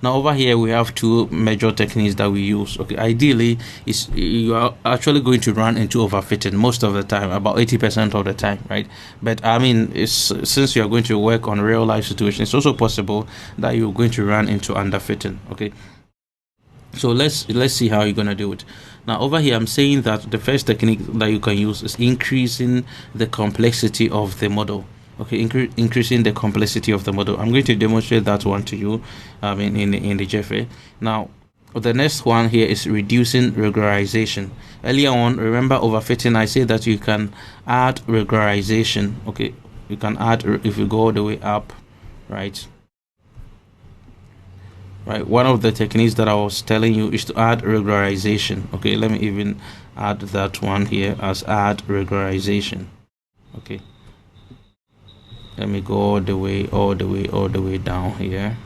Now over here we have two major techniques that we use. Okay, ideally is you are actually going to run into overfitting most of the time, about 80% of the time, right? But I mean, since you are going to work on real life situations, it's also possible that you're going to run into underfitting. Okay, so let's see how you're going to do it. Now over here I'm saying that the first technique that you can use is increasing the complexity of the model. Okay, increasing the complexity of the model. I'm going to demonstrate that one to you in the JFA. Now the next one here is reducing regularization. Earlier on, remember overfitting, I said that you can add regularization. Okay, you can add if you go all the way up, right? One of the techniques that I was telling you is to add regularization. Okay, let me even add that one here as add regularization. Okay, let me go all the way down here.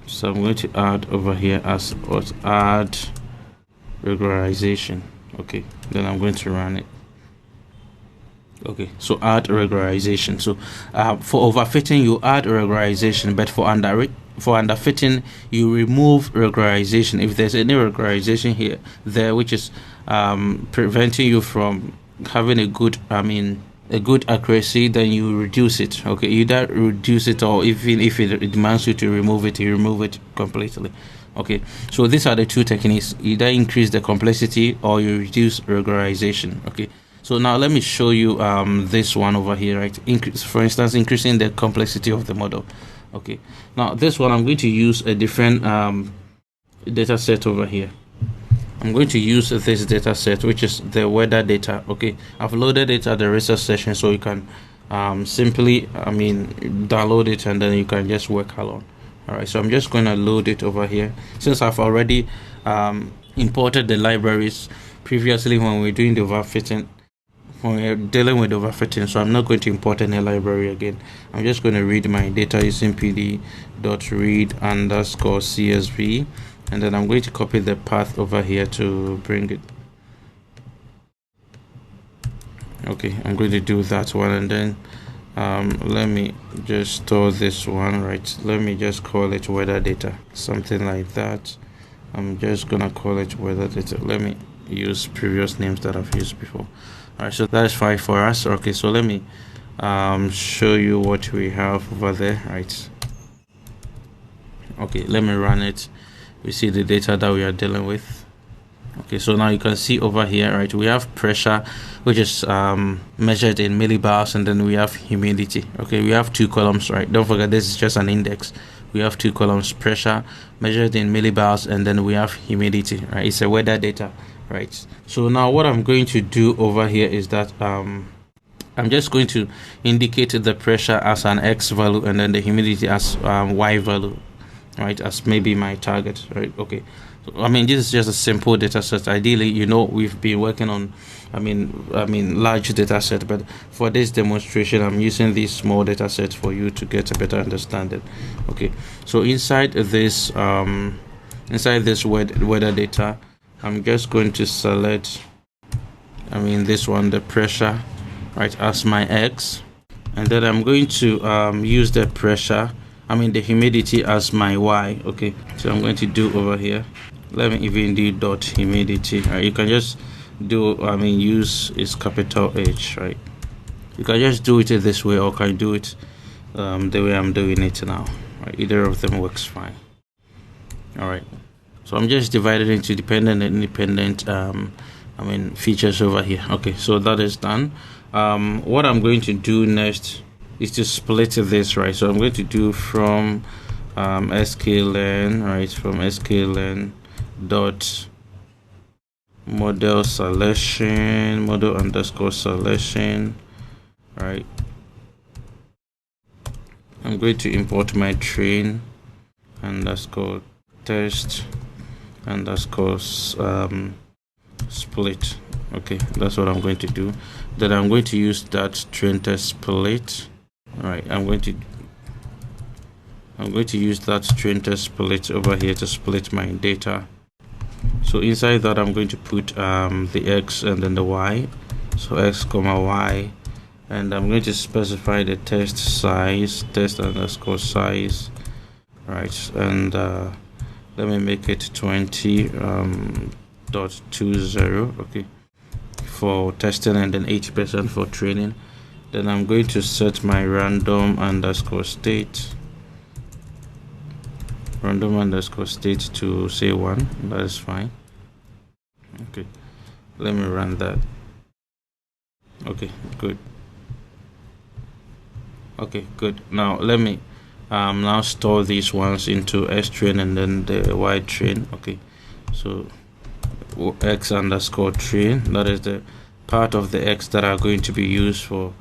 So I'm going to add over here as add regularization. Okay, then I'm going to run it. Okay, so add regularization. So for overfitting you add regularization, but for underfitting you remove regularization if there's any regularization here which is preventing you from having a good accuracy, then you reduce it. Okay, either reduce it, or even if it demands you to remove it, you remove it completely. Okay, so these are the two techniques: either increase the complexity or you reduce regularization. Okay, so now let me show you this one over here, right? For instance, increasing the complexity of the model. Okay, now this one I'm going to use a different data set over here. I'm going to use this data set, which is the weather data. Okay, I've loaded it at the research session, so you can simply download it and then you can just work along. All right, so I'm just going to load it over here since I've already imported the libraries previously when we were doing the overfitting, when we're dealing with overfitting. So I'm not going to import any library again. I'm just going to read my data using pd.read_csv, and then I'm going to copy the path over here to bring it. Okay, I'm going to do that one, and then let me just store this one, right? Let me just call it weather data, something like that. I'm just gonna call it weather data. Let me use previous names that I've used before. All right, so that's fine for us. Okay, so let me show you what we have over there, right? Okay, let me run it. We see the data that we are dealing with. Okay, so now you can see over here, right, we have pressure, which is measured in millibars, and then we have humidity. Okay, we have two columns, right? Don't forget, this is just an index. We have two columns: pressure measured in millibars, and then we have humidity, right? It's a weather data, right? So now what I'm going to do over here is that I'm just going to indicate the pressure as an X value and then the humidity as Y value, right, as maybe my target, right? Okay, so, this is just a simple data set. Ideally, we've been working on large data set, but for this demonstration I'm using these small data sets for you to get a better understanding. Okay, so inside this weather data, I'm just going to select this one, the pressure, right, as my X, and then I'm going to use the pressure, the humidity as my Y. Okay, so I'm going to do over here, let me even do dot humidity. Right, you can just do use is capital H, right? You can just do it this way, or can do it the way I'm doing it now, right? Either of them works fine. All right, so I'm just divided into dependent and independent features over here. Okay, so that is done. What I'm going to do next is to split this, right? So I'm going to do from sklearn, right, from sklearn dot model underscore selection, right? I'm going to import my train underscore test underscore split. Okay, that's what I'm going to do. Then I'm going to use that train test split. All right, I'm going to use that train test split over here to split my data. So inside that I'm going to put the X and then the Y, so X comma Y, and I'm going to specify the test size, test underscore size, right, and let me make it 20.20, okay, for testing, and then 80% for training. Then I'm going to set my random underscore state to say 1. That is fine. Okay, let me run that. Okay, good. Okay, good. Now let me now store these ones into S train and then the Y train. Okay, so X underscore train, that is the part of the X that are going to be used for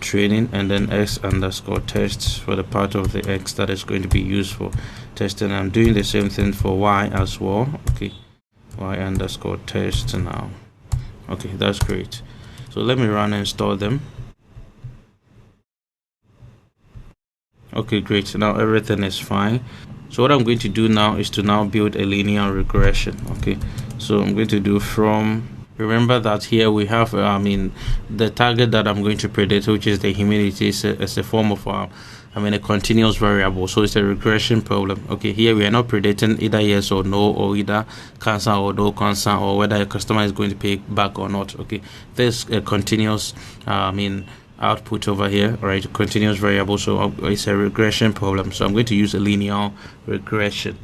training, and then X underscore tests for the part of the X that is going to be used for testing. I'm doing the same thing for Y as well. Okay, Y underscore test now. Okay, that's great. So let me run and store them. Okay, great. Now everything is fine. So what I'm going to do now is to now build a linear regression. Okay, so I'm going to do from, remember that here we have the target that I'm going to predict, which is the humidity, is a form of a continuous variable, so it's a regression problem. Okay, here we are not predicting either yes or no, or either cancer or no cancer, or whether a customer is going to pay back or not. Okay, there's a continuous output over here, right? Continuous variable, so it's a regression problem, so I'm going to use a linear regression.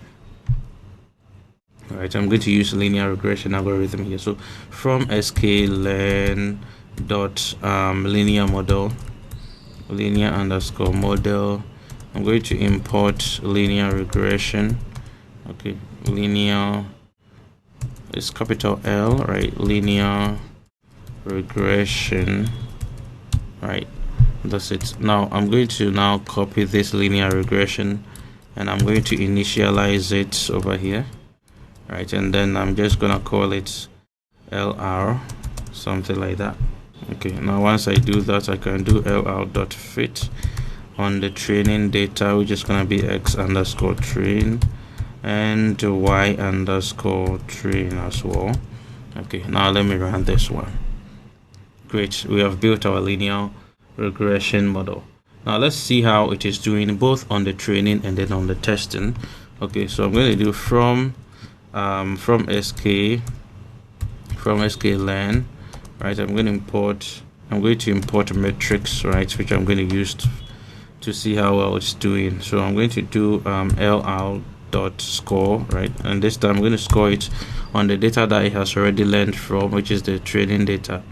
All right, I'm going to use a linear regression algorithm here. So from sklearn dot linear model, linear underscore model, I'm going to import linear regression. Okay, linear is capital L, right? Linear regression. Right, that's it. Now I'm going to now copy this linear regression, and I'm going to initialize it over here, right? And then I'm just gonna call it LR, something like that. Okay, now once I do that, I can do LR.fit on the training data, which is gonna be X underscore train and Y underscore train as well. Okay, now let me run this one. Great, we have built our linear regression model. Now let's see how it is doing both on the training and then on the testing. Okay, so I'm going to do from sklearn, right? I'm going to import metrics, right, which I'm going to use to see how well it's doing. So I'm going to do LR.score, right, and this time I'm going to score it on the data that it has already learned from, which is the training data.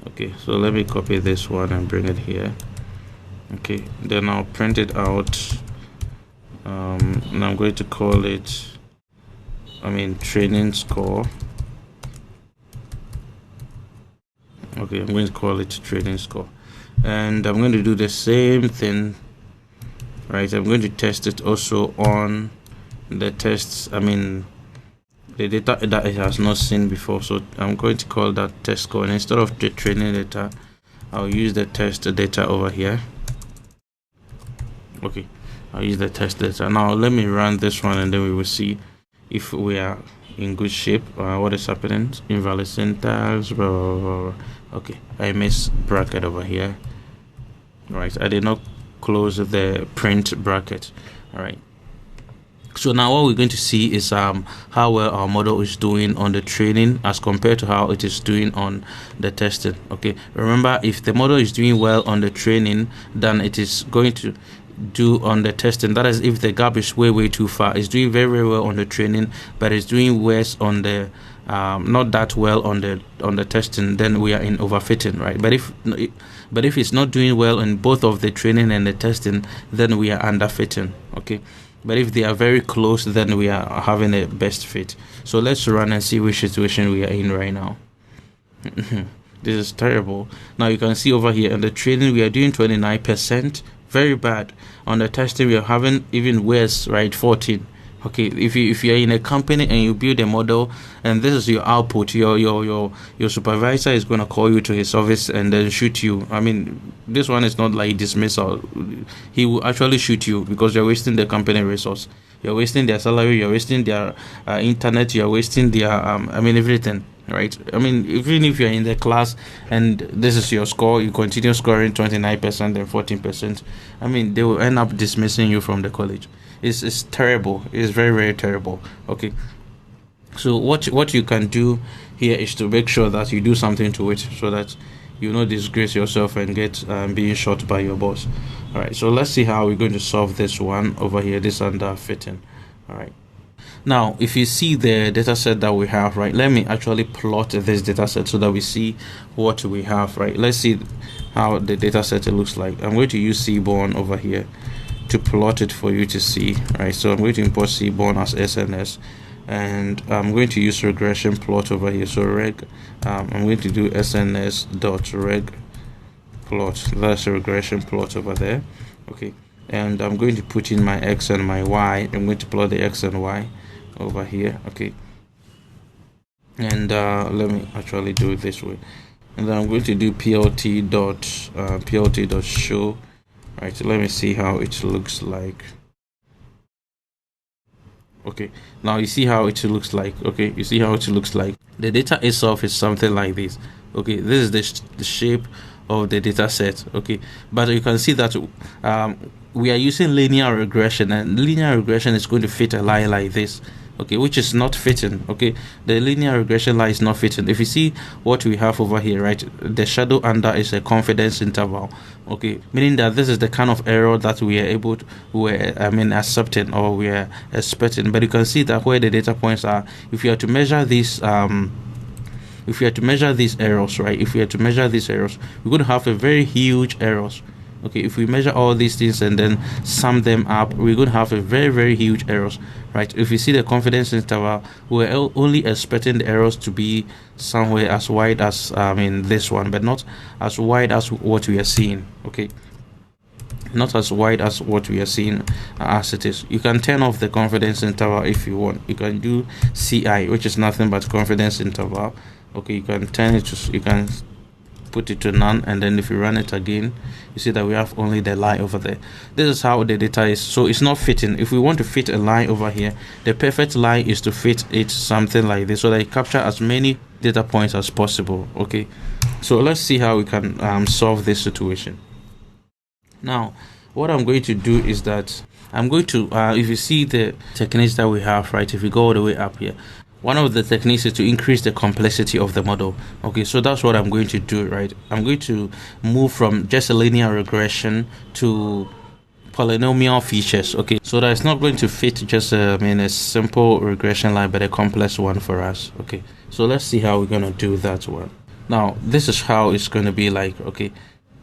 Okay, so let me copy this one and bring it here. Okay, then I'll print it out, and I'm going to call it training score. Okay, I'm going to call it training score, and I'm going to do the same thing, right? I'm going to test it also on the tests, the data that it has not seen before. So I'm going to call that test score, and instead of the training data, I'll use the test data over here. Okay, I'll use the test data. Now let me run this one, and then we will see if we are in good shape. What is happening? Invalid syntax, blah, blah, blah, blah. Okay, I missed bracket over here. All right, I did not close the print bracket. All right, so now what we're going to see is how well our model is doing on the training as compared to how it is doing on the testing. Okay, remember, if the model is doing well on the training, then it is going to do on the testing. That is, if the gap is way too far. It's doing very well on the training, but it's doing worse on the not that well on the testing, then we are in overfitting, right? But if it's not doing well in both of the training and the testing, then we are underfitting. Okay, but if they are very close, then we are having a best fit. So let's run and see which situation we are in right now. This is terrible. Now you can see over here in the training we are doing 29%, very bad. On the testing we are having even worse, right? 14. Okay, if you are in a company and you build a model and this is your output, your supervisor is going to call you to his office and then shoot you. This one is not like dismissal. He will actually shoot you because you're wasting the company resource. You're wasting their salary, you're wasting their internet, you're wasting their everything, right? Even if you're in the class and this is your score, you continue scoring 29% and 14%, they will end up dismissing you from the college. is terrible. It's very, very terrible. Okay, so what you can do here is to make sure that you do something to it, so that you not disgrace yourself and get being shot by your boss. All right, so let's see how we're going to solve this one over here, this underfitting. All right, now if you see the data set that we have, right, let me actually plot this data set so that we see what we have. Right, let's see how the data set looks like. I'm going to use 𝗊𝗏 over here to plot it for you to see. Right, so I'm going to import 𝗊𝗏 as SNS, and I'm going to use regression plot over here. So I'm going to do SNS.reg plot. That's a regression plot over there. Okay, and I'm going to put in my X and my Y. I'm going to plot the X and Y over here. Okay, and let me actually do it this way, and then I'm going to do plt.show. Right, so let me see how it looks like. Okay, now you see how it looks like. Okay, you see how it looks like. The data itself is something like this. Okay, this is the shape of the data set. Okay, but you can see that we are using linear regression, and linear regression is going to fit a line like this. Okay, which is not fitting. Okay, the linear regression line is not fitting. If you see what we have over here, right, the shadow under is a confidence interval. Okay, meaning that this is the kind of error that we are able to, accepting, or we are expecting. But you can see that where the data points are, if you are to measure these if we are to measure these errors, right, if we are to measure these errors, we're going to have a very huge errors. Okay, if we measure all these things and then sum them up, we're going to have a very, very huge errors. Right, if you see the confidence interval, we're only expecting the errors to be somewhere as wide as this one, but not as wide as what we are seeing. Okay, not as wide as what we are seeing as it is. You can turn off the confidence interval if you want. You can do CI, which is nothing but confidence interval. Okay, you can turn it to, you can put it to none, and then if you run it again, you see that we have only the line over there. This is how the data is. So it's not fitting. If we want to fit a line over here, the perfect line is to fit it something like this, so that it capture as many data points as possible. Okay, so let's see how we can solve this situation. Now what I'm going to do is that I'm going to if you see the techniques that we have, right, if we go all the way up here, one of the techniques is to increase the complexity of the model. Okay, so that's what I'm going to do, right? I'm going to move from just a linear regression to polynomial features. Okay, so that it's not going to fit just a simple regression line, but a complex one for us. Okay, so let's see how we're going to do that one. Now this is how it's going to be like. Okay,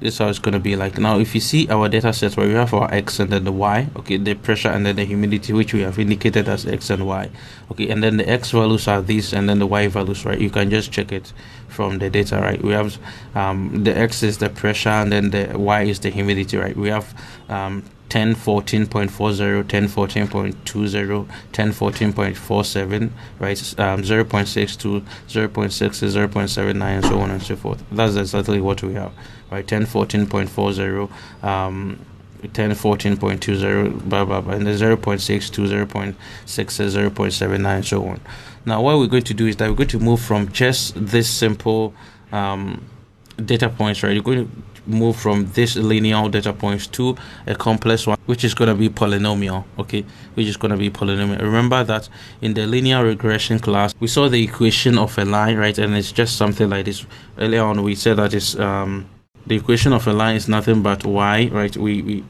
this is how it's going to be like. Now if you see our data set where we have our X and then the Y, okay, the pressure and then the humidity, which we have indicated as X and Y, okay, and then the X values are these and then the Y values, right? You can just check it from the data, right? We have the X is the pressure and then the Y is the humidity, right? We have 1014.40, 1014.20, 1014.47, right? 0.62, 0.6, 0.79, and so on and so forth. That's exactly what we have, right? 1014.40, 1014.20, blah blah blah, and the 0.62, 0.6, 0.79, and so on. Now what we're going to do is that we're going to move from just this simple data points, right? You're going to move from this linear data points to a complex one, which is going to be polynomial. Okay, which is going to be polynomial. Remember that in the linear regression class we saw the equation of a line, right? And it's just something like this. Earlier on we said that is the equation of a line is nothing but y, right? We're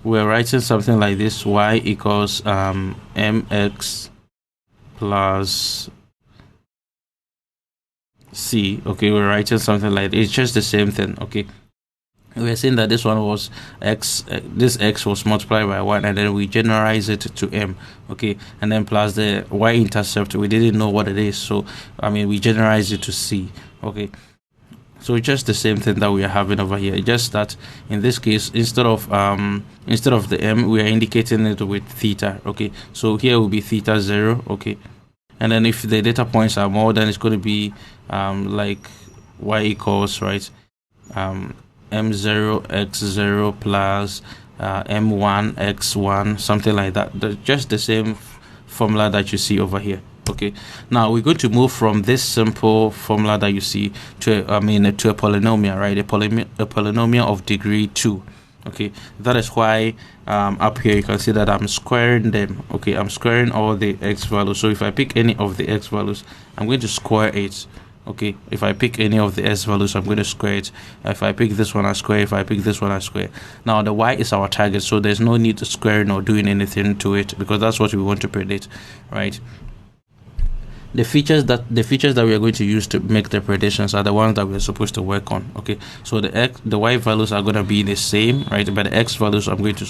writing something like this: y equals mx plus c. Okay, we're writing something like it's just the same thing. Okay, we're saying that this one was x, this x was multiplied by 1, and then we generalize it to m. Okay, and then plus the y-intercept, we didn't know what it is, so we generalize it to c. Okay, so it's just the same thing that we are having over here, just that in this case, instead of the m, we are indicating it with theta. Okay, so here will be theta 0. Okay, and then if the data points are more, then it's going to be like y equals, right, m0 x0 plus m1 x1, something like that. Just the same formula that you see over here. Okay, now we're going to move from this simple formula that you see to to a polynomial, right? A polynomial of degree 2. Okay, that is why up here you can see that I'm squaring them. Okay, I'm squaring all the x values. So if I pick any of the x values, I'm going to square it. Okay, if I pick any of the s values, I'm going to square it. If I pick this one, I square. If I pick this one, I square. Now the y is our target, so there's no need to squaring or doing anything to it, because that's what we want to predict, right? The features that we are going to use to make the predictions are the ones that we're supposed to work on. Okay, so the y values are going to be the same, right? But the x values I'm going to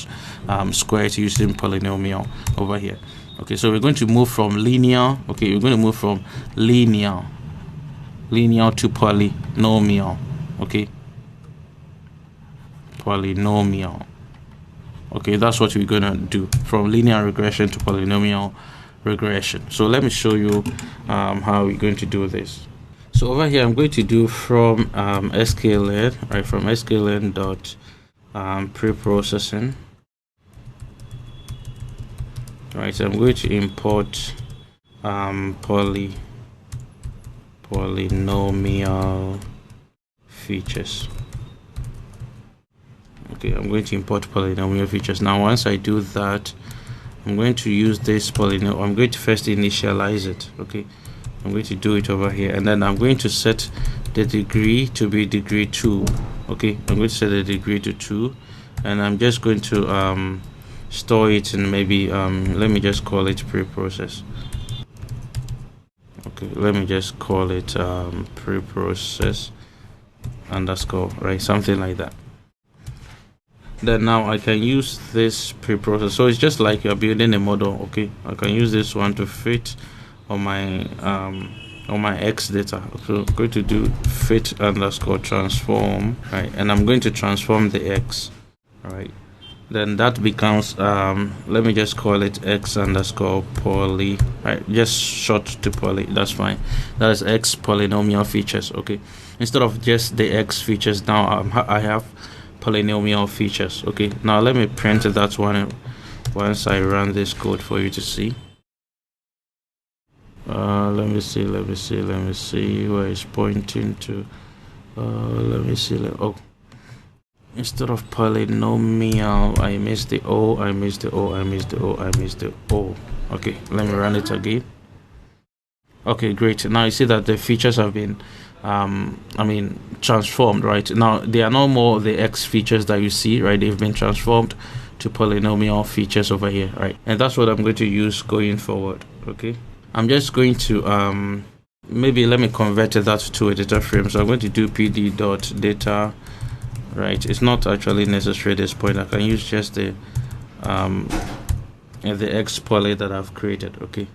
square it using polynomial over here. Okay, so we're going to move from linear. Okay, we're going to move from linear to polynomial. Okay, polynomial. Okay, that's what we're going to do, from linear regression to polynomial regression. So let me show you how we're going to do this. So over here I'm going to do from sklearn, right? From sklearn dot preprocessing, right? So I'm going to import polynomial features. Okay, I'm going to import polynomial features. Now once I do that, I'm going to use this polynomial. I'm going to first initialize it. Okay, I'm going to do it over here, and then I'm going to set the degree to be degree 2. Okay, I'm going to set the degree to 2, and I'm just going to store it in maybe let me just call it preprocess. Okay, let me just call it preprocess underscore, right? Something like that. Then now I can use this preprocess. So it's just like you're building a model. Okay, I can use this one to fit on my x data. So I'm going to do fit underscore transform, right? And I'm going to transform the x, right? Then that becomes let me just call it x underscore poly, right? Just short to poly, that's fine. That is x polynomial features. Okay, instead of just the x features, now I have polynomial features. Okay, now let me print that one once I run this code for you to see. Let me see where it's pointing to. Let me see. Oh, instead of polynomial, I missed the O. Okay, let me run it again. Okay, great. Now you see that the features have been transformed, right? Now they are no more the x features that you see, right? They've been transformed to polynomial features over here, right? And that's what I'm going to use going forward. Okay, I'm just going to maybe let me convert that to a data frame. So I'm going to do pd.data, right? It's not actually necessary at this point. I can use just the x poly that I've created. Okay,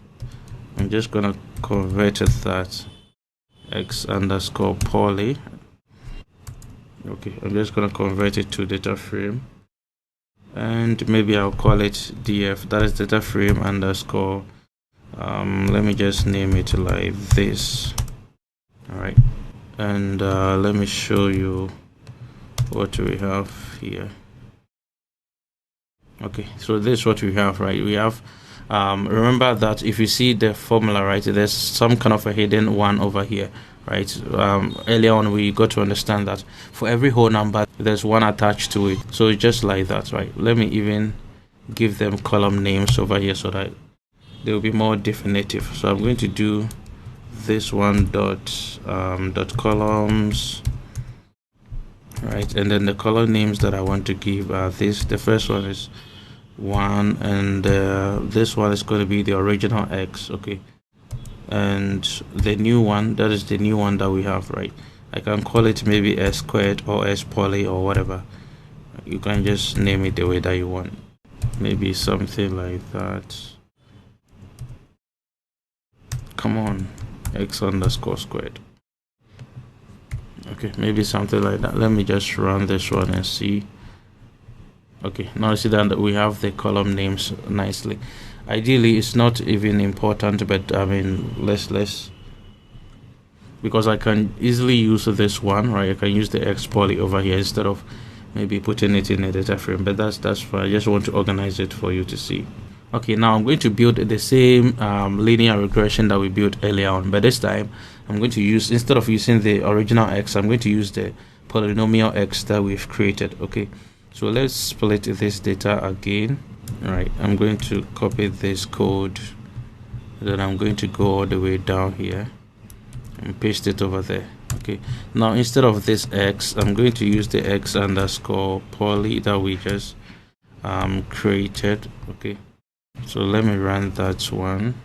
I'm just gonna convert that x underscore poly. Okay, I'm just gonna convert it to data frame, and maybe I'll call it df, that is data frame underscore let me just name it like this. All right, and let me show you what we have here. Okay, so this is what we have, right? We have remember that if you see the formula, right, there's some kind of a hidden one over here, right? Earlier on we got to understand that for every whole number there's one attached to it. So it's just like that, right? Let me even give them column names over here so that they will be more definitive. So I'm going to do this one dot columns, right? And then the column names that I want to give are this. The first one is 1, and this one is going to be the original x. Okay, and the new one, that is the new one that we have, right? I can call it maybe s squared or s poly or whatever. You can just name it the way that you want, maybe something like that. Come on, x underscore squared. Okay, maybe something like that. Let me just run this one and see. Okay, now you see that we have the column names nicely. Ideally it's not even important, but I mean let's because I can easily use this one, right? I can use the x poly over here instead of maybe putting it in a data frame, but that's fine. I just want to organize it for you to see. Okay, now I'm going to build the same linear regression that we built earlier on, but this time I'm going to use, instead of using the original x, I'm going to use the polynomial x that we've created. Okay, So let's split this data again. All right, I'm going to copy this code, then I'm going to go all the way down here and paste it over there. Okay, now instead of this x, I'm going to use the x underscore poly that we just created. Okay, so let me run that one.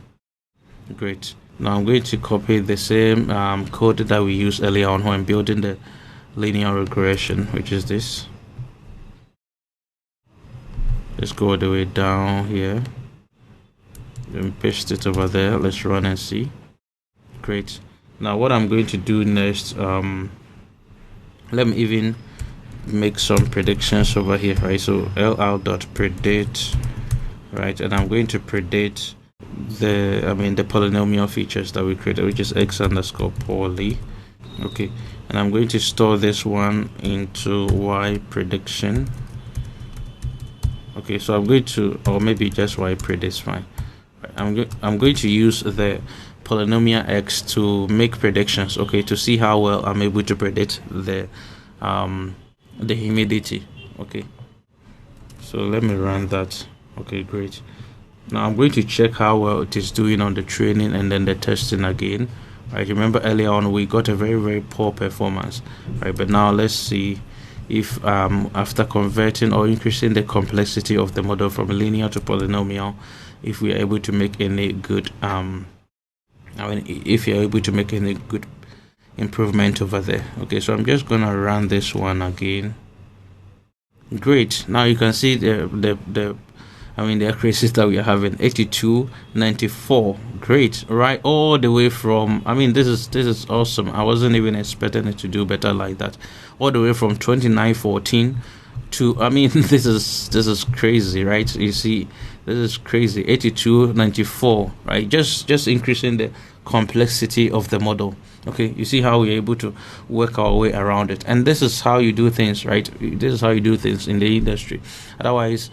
Great. Now I'm going to copy the same code that we used earlier on when building the linear regression, which is this. Let's go all the way down here, then paste it over there. Let's run and see. Great. Now what I'm going to do next, let me even make some predictions over here, right? So ll.predict, right, and I'm going to predict the polynomial features that we created, which is x underscore poly. Okay, and I'm going to store this one into y prediction. Okay, so I'm going to, or maybe just y predict is fine. I'm going to use the polynomial x to make predictions, okay, to see how well I'm able to predict the humidity. Okay, so let me run that. Okay, great. Now I'm going to check how well it is doing on the training and then the testing again. Right, remember earlier on we got a very poor performance, right? But now let's see if after converting or increasing the complexity of the model from linear to polynomial, if we are able to make any good if you're able to make any good improvement over there. Okay, so I'm just gonna run this one again. Great. Now you can see the accuracies that we are having, 82, 94. Great, right? All the way from, this is awesome. I wasn't even expecting it to do better like that. All the way from 2914 to, this is crazy, right? You see, this is crazy. 82, 94, right? Just increasing the complexity of the model. Okay, you see how we're able to work our way around it. And this is how you do things, right? This is how you do things in the industry. Otherwise,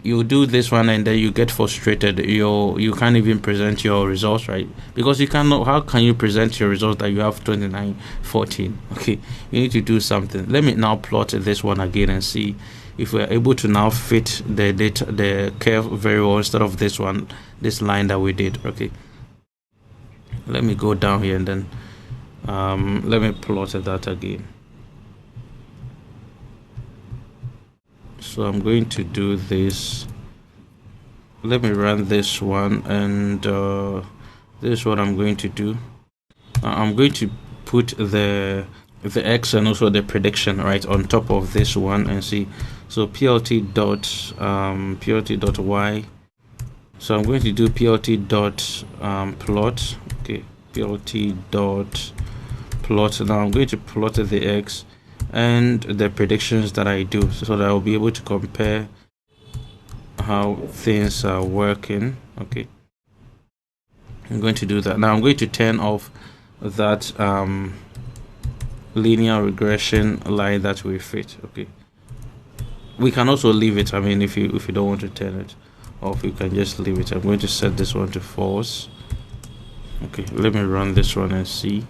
you do this one and then you get frustrated. You can't even present your results, right? Because you cannot. How can you present your results that you have 2914? Okay, you need to do something. Let me now plot this one again and see if we're able to now fit the data, the curve very well instead of this line that we did. Okay, let me go down here and then let me plot that again. So I'm going to do this. Let me run this one, and this is what I'm going to do. I'm going to put the x and also the prediction right on top of this one and see. So plt dot y. So I'm going to do plt dot plot. Okay, plt dot plot. Now I'm going to plot the x and the predictions that I do, so that I'll be able to compare how things are working. Okay, I'm going to do that. Now I'm going to turn off that linear regression line that we fit. Okay, we can also leave it. If you don't want to turn it off, you can just leave it. I'm going to set this one to false. Okay, let me run this one and see.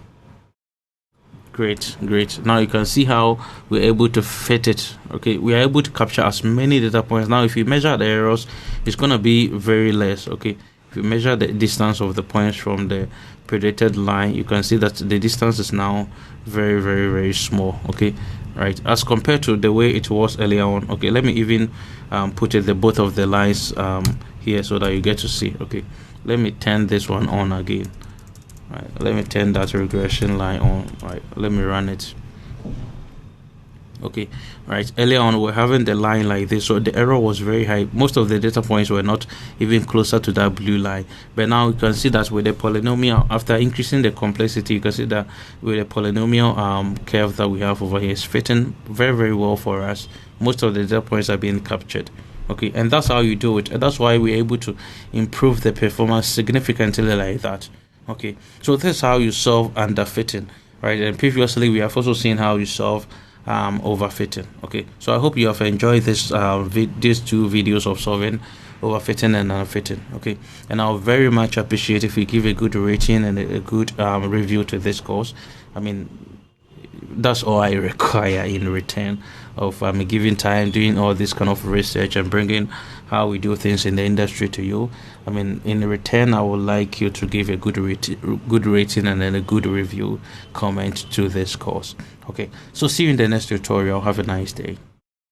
Great. Now you can see how we're able to fit it. Okay, we are able to capture as many data points. Now if you measure the errors, it's going to be very less. Okay, if you measure the distance of the points from the predicted line, you can see that the distance is now very small. Okay, right, as compared to the way it was earlier on. Okay, let me even put the both of the lines here so that you get to see. Okay, let me turn this one on again. Right, let me turn that regression line on. Right, let me run it. Okay, right, earlier on we're having the line like this, so the error was very high. Most of the data points were not even closer to that blue line, but now you can see that with the polynomial, after increasing the complexity, you can see that with the polynomial curve that we have over here, is fitting very well for us. Most of the data points are being captured. Okay, and that's how you do it, and that's why we're able to improve the performance significantly like that. Okay, so this is how you solve underfitting, right? And previously we have also seen how you solve overfitting. Okay, so I hope you have enjoyed these two videos of solving overfitting and underfitting. Okay, and I'll very much appreciate if you give a good rating and a good review to this course. That's all I require in return. of giving time, doing all this kind of research, and bringing how we do things in the industry to you. I mean, in return, I would like you to give a good rating and then a good review comment to this course. Okay, so see you in the next tutorial. Have a nice day.